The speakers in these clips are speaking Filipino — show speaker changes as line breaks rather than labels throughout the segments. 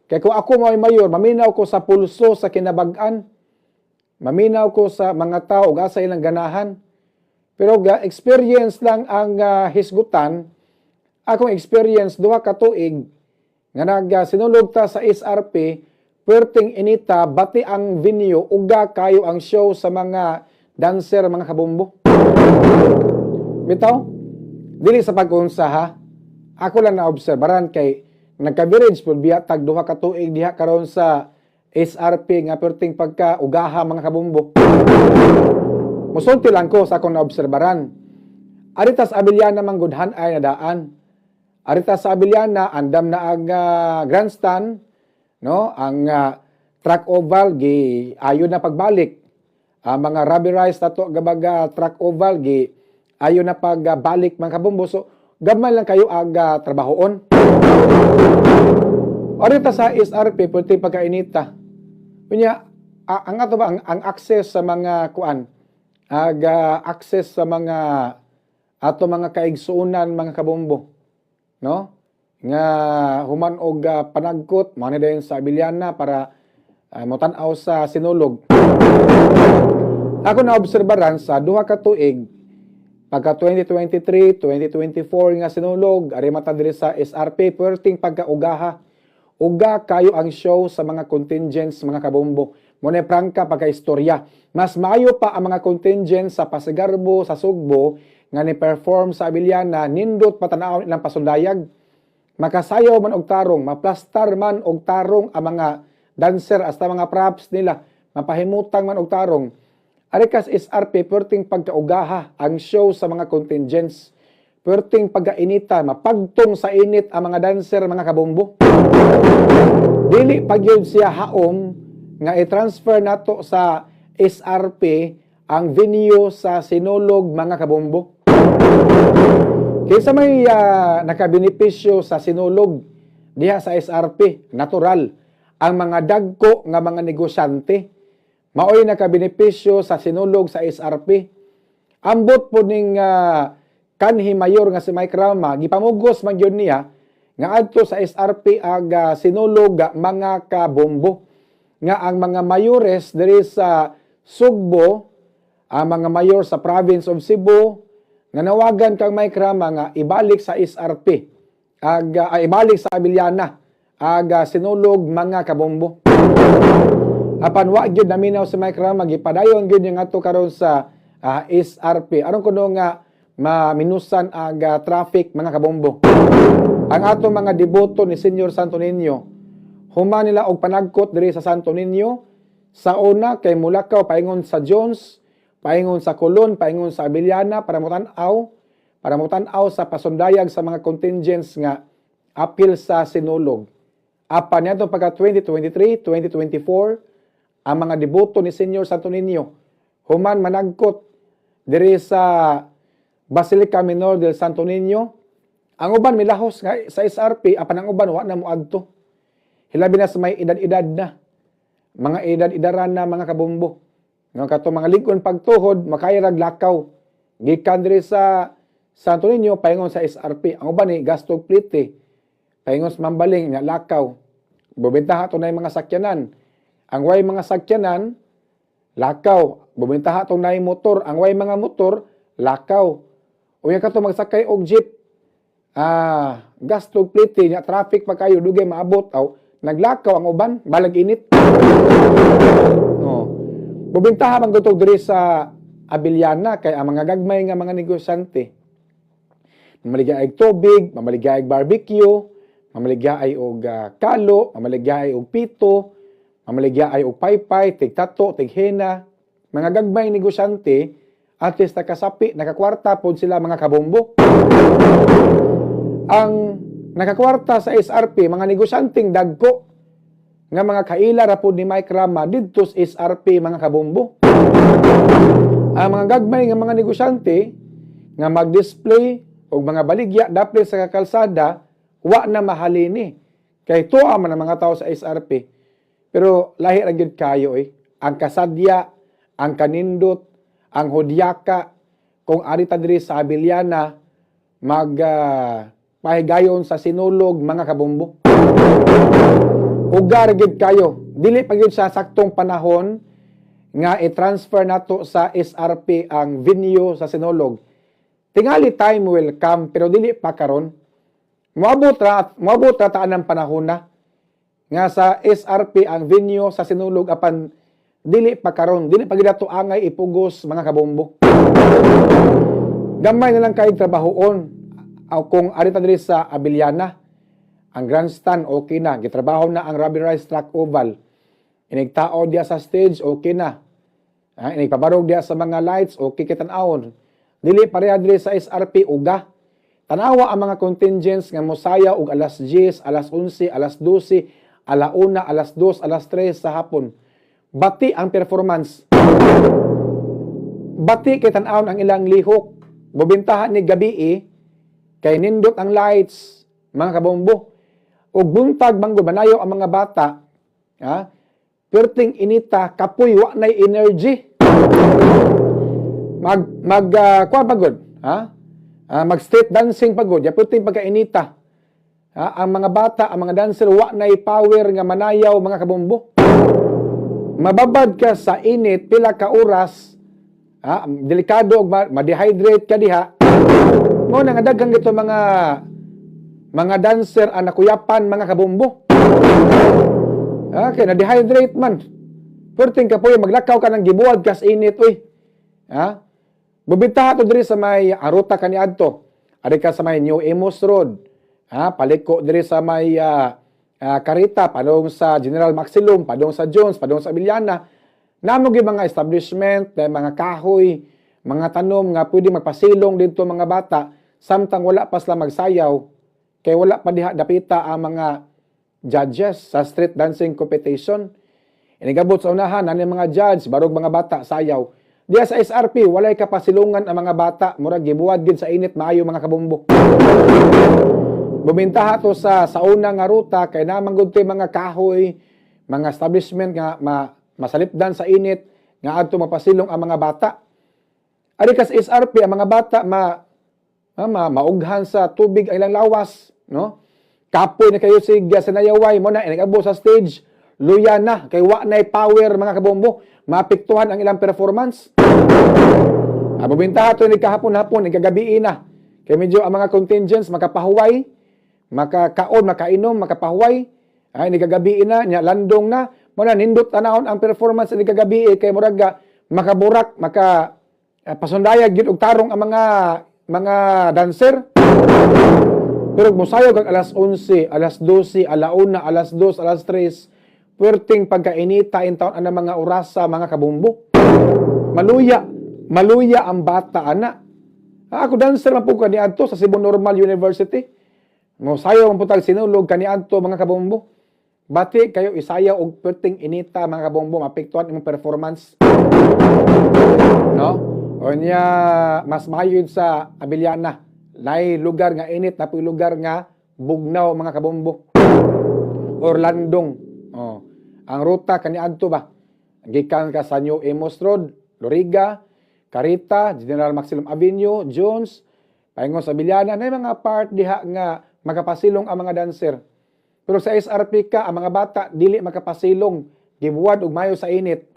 Kaya kung ako may mayor, maminaw ko sa pulso sa kinabag-an, maminaw ko sa mga tao, asa ilang ganahan. Pero experience lang ang hisgutan. Akong experience, 2 ka tuig, nga sinulog ta sa SRP, perting inita, bati ang venue, uga kayo ang show sa mga dancer, mga kabumbo. Bitaw, dili sa pag-unsa ha. Ako lang na-obserbaran kay nagka-virage po biya tag 2 ka tuig diha karon sa SRP nga perting pagka-ugaha mga kabumbo. Musulti lang ko sa akong na-obserbaran. Aritas Abiliana manggudhan ay nadaan. Aritas sa Abiliana andam na ang grandstand, no? Ang track oval gi ayo na pagbalik. Mga rubberized nato gabaga track oval gi ayo na pagbalik mga kabumbo. So gamay lang kayo aga trabahoon. Orita sa SRP pwede pagkainita. Kunya ang ato ba ang access sa mga kuan, access sa mga ato mga kaigsuunan mga kabumbo, no? Nga human og panagkot mo ni dayon sa Abiliana para motan-aw sa sinulog. Ako na obserbaran sa 2 ka tuig pagka 2023, 2024 nga sinulog, ari mata diri sa SRP, perting pagka-ugaha. Uga kayo ang show sa mga contingents, mga kabumbo. Muna prangka pagka-istorya. Mas maayo pa ang mga contingents sa Pasigarbo, sa Sugbo, nga ni-perform sa Abiliana, nindot patanaw ilang pasundayag. Makasayaw man og tarong, maplastar man og tarong ang mga dancer, hasta mga props nila, mapahimutang man og tarong. Arikas SRP, perting pagkaugaha ang show sa mga contingents. Perting pagkainita, mapagtong sa init ang mga dancer, mga kabumbo. Dili pagyud siya haom nga i-transfer nato sa SRP ang venue sa sinulog, mga kabumbo. Kaysa may nakabenepisyo sa sinulog diha sa SRP, natural, ang mga dagko nga mga negosyante maoy nakabenepisyo sa sinulog sa SRP. Ambot po ning kanhi mayor nga si Mike Rama, gipamugos man gyud niya nga adto sa SRP aga sinulog mga kabombo. Nga ang mga mayores diri sa Sugbo, ang mga mayor sa province of Cebu, nga nawagan kang Mike Rama nga ibalik sa SRP, ibalik sa Abiliana, aga sinulog mga kabombo. Apan wa gyud naminaw si Mike Rama, gipadayon gyud yung ato karon sa SRP. Aron kuno nga maminusan aga traffic, mga kabombo. Ang ato mga deboto ni Senior Santo Niño, human nila og panagkot diri sa Santo Niño, sa una kay Mulakaw paingon sa Jones, paingon sa Colon, paingon sa Abiliana para mutanaw sa pasundayag sa mga contingents nga apil sa sinulog. Apan niadto pagka 2023, 2024, ang mga deboto ni Senior Santo Niño human managkot diri sa Basilica Minor del Santo Niño. Ang uban milahos nga sa SRP, apan ang uban wa na moadto. Hilabi na sa may edad-edad na, mga edad-edaran na, mga kabumbo. Nga kato mga lingkon pagtuhod, makayarag lakaw. Gikan diri sa Santo Niño, paingon sa SRP. Ang uban ni gastog plite, paingon sa Mambaling, nga lakaw. Bubentaha to na yung mga sakyanan. Ang way mga sakyanan, lakaw. Bubentaha to na yung motor. Ang way mga motor, lakaw. O yan kato magsakay og jeep. Gastog plite, nga traffic pa kayo, dugay maabot. Naglakaw ang uban, balag init. Bubentaha man gutog diri sa Abiliana kay ang mga gagmay nga mga negosyante. Mamaligay og tubig, mamaligay og barbecue, mamaligay og kalo, mamaligay og pito, mamaligay og paypay, tigtato, tighena. Mga gagmay negosyante, at least nakasapi, nakakwarta pod sila, mga kabombo. Ang nakakwarta sa SRP, mga negosyanteng dagko, nga mga kaila ra pod ni Mike Rama didto sa SRP, mga kabombo. Ang mga gagmay nga mga negosyante nga mag-display og mga baligya dapat sa kalsada, wa na mahalini. Kay tuwa man ang mga tao sa SRP. Pero lahi ra gyud kayo ang kasadya, ang kanindot, ang hudyaka kung arita diri sa Abiliana pahigayon sa sinulog, mga kabombo. ugar gid kayo. Dili pa gyud sa saktong panahon nga i-transfer nato sa SRP ang venue sa Sinulog. Tingali time will come pero dili pa karon. Moabot ra taan ang panahon na nga sa SRP ang venue sa Sinulog apan dili pa karon, dili pa gyud ato angay ipugos mga kabombo. Gamay na lang kay trabahoon. Kung arita diri sa Abiliana, ang grandstand okay na, gitrabaho na ang Robbie Rice Track Oval. Inigtao diya sa stage, okay na. Inigpabarog diya sa mga lights, okay kitan-awon. Dili pareha diri sa SRP uga. Tanawa ang mga contingents nga mosaya og alas 10, alas 11, alas 12, alauna, alas 2, alas 3 sa hapon. Bati ang performance. Bati kay tan-awon ang ilang lihok. Bubintahan ni gabi kay nindot ang lights, mga kabombo. Ug buntag banggo banayo ang mga bata, perting inita kapoy wa nay energy. Kuan pagod, mag street dancing pagod, ya perting pagkainita. Ang mga bata, ang mga dancer wa nay power nga manayaw mga kabombo. Mababad ka sa init pila ka oras, delikado og ma-dehydrate ka diha. Mo nang daghang gito mga dancer ang nakuyapan mga kabombo. Kay na-dehydrate man. Perting ka po maglakaw ka ng gibuwad kas init uy. Bubitaha to diri sa may aruta kaniadto. Ari ka sa may New Amos Road. Paliko diri sa may Carita, padong sa General Maxilum, padong sa Jones, padong sa Abiliana. Namo gyud mga establishment, mga kahoy, mga tanom nga pwede magpasilong dito mga bata samtang wala pa sila magsayaw kay wala pa diha dapita ang mga judges sa street dancing competition. Inigabot sa unahan ani mga judge barog mga bata sayaw. Diya sa SRP walay kapasilungan ang mga bata murag gibuwad gid sa init maayo mga kabombo. Bumintaha to sa una nga ruta kay namang gud mga kahoy, mga establishment nga masalipdan sa init nga adto mapasilong ang mga bata. Ari kas SRP ang mga bata maughan sa tubig ang ilang lawas, no? Kapoy na kayo sig sinayaway mo na inigabo sa stage, luya na kay wa nay power mga kabombo, mapiktuhan ang ilang performance. Bubintaha to ni kahapon-hapon, igagabi na. Kay medyo ang mga contingents makapahuway, makakaon, makainom, makapahuway, ni gagabi na, nya landong na, muna nindot tanahon ang performance ni gagabi kay murag makaburak, pasundayag yun og tarong ang mga dancer. Pero musayog ang alas 11, alas 12, alauna, alas 2, alas 3, puwerteng pagkainita in taon ang mga orasa, mga kabumbo. Maluya ang bata, ana. Ako dancer man po kaniadto sa Cebu Normal University. Musayaw ang putag Sinulog kaniadto mga kabombo. Bati kayo isayaw og perting inita mga kabombo mapektuhan imong performance. No? O niya mas maayo sa Abiliana. Lay lugar nga init na lugar nga bugnaw mga kabombo. Orlandong. Ang ruta kaniadto ba? Gikan ka sa New Amos Road, Loriga, Carita, General Maximum Avenue, Jones, paingon sa Abiliana, na mga part diha nga makapasilong ang mga dancer. Pero sa SRP ka, ang mga bata, dili makapasilong, gibuwad og mayo sa init.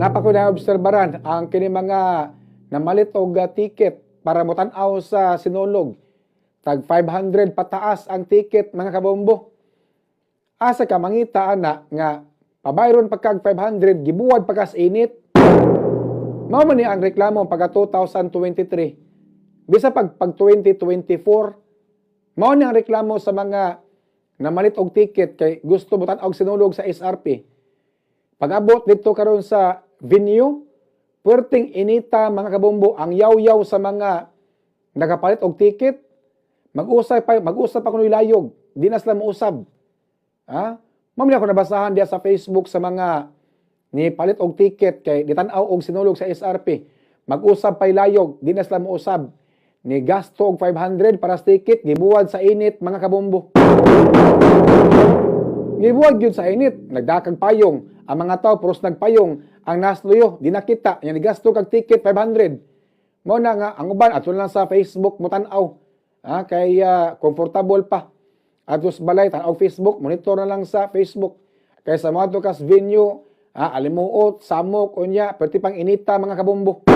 Napako na obserbaran ang kini mga namalit og ticket para motanaw sa Sinulog. Tag 500 pataas ang ticket mga kabombo. Asa ka mangita ana nga pabayron pagkag 500 gibuwad pagkas init. Mao man ni ang reklamo pagka 2023. Bisa pag 2024 mao ni ang reklamo sa mga namalit og ticket kay gusto mo tan-og Sinulog sa SRP. Pag-abot dito karon sa venue, puwerteng inita mga kabombo ang yaw-yaw sa mga nakapalit og ticket. Mag-usap pa kuno layog, di na sila mousab. Mamili ako nabasahan diya sa Facebook sa mga ni palit og ticket kay ditan-aw og Sinulog sa SRP. Mag-usab pay layog, di na sila mousab. Ni gasto og 500 para sa ticket, gibuwad sa init mga kabombo. Gibuwad gyud sa init, nagdakag payong. Ang mga tao puros nagpayong, ang nasluyo di nakita, nya ni gasto kag ticket 500. Mao na nga ang uban ato lang sa Facebook mo tan-aw. Kay comfortable pa. Atos balay tanaw Facebook, monitor na lang sa Facebook. Kaya sa mga tukas venue, alimuot, samok, unya, pati pang inita mga kabumbo.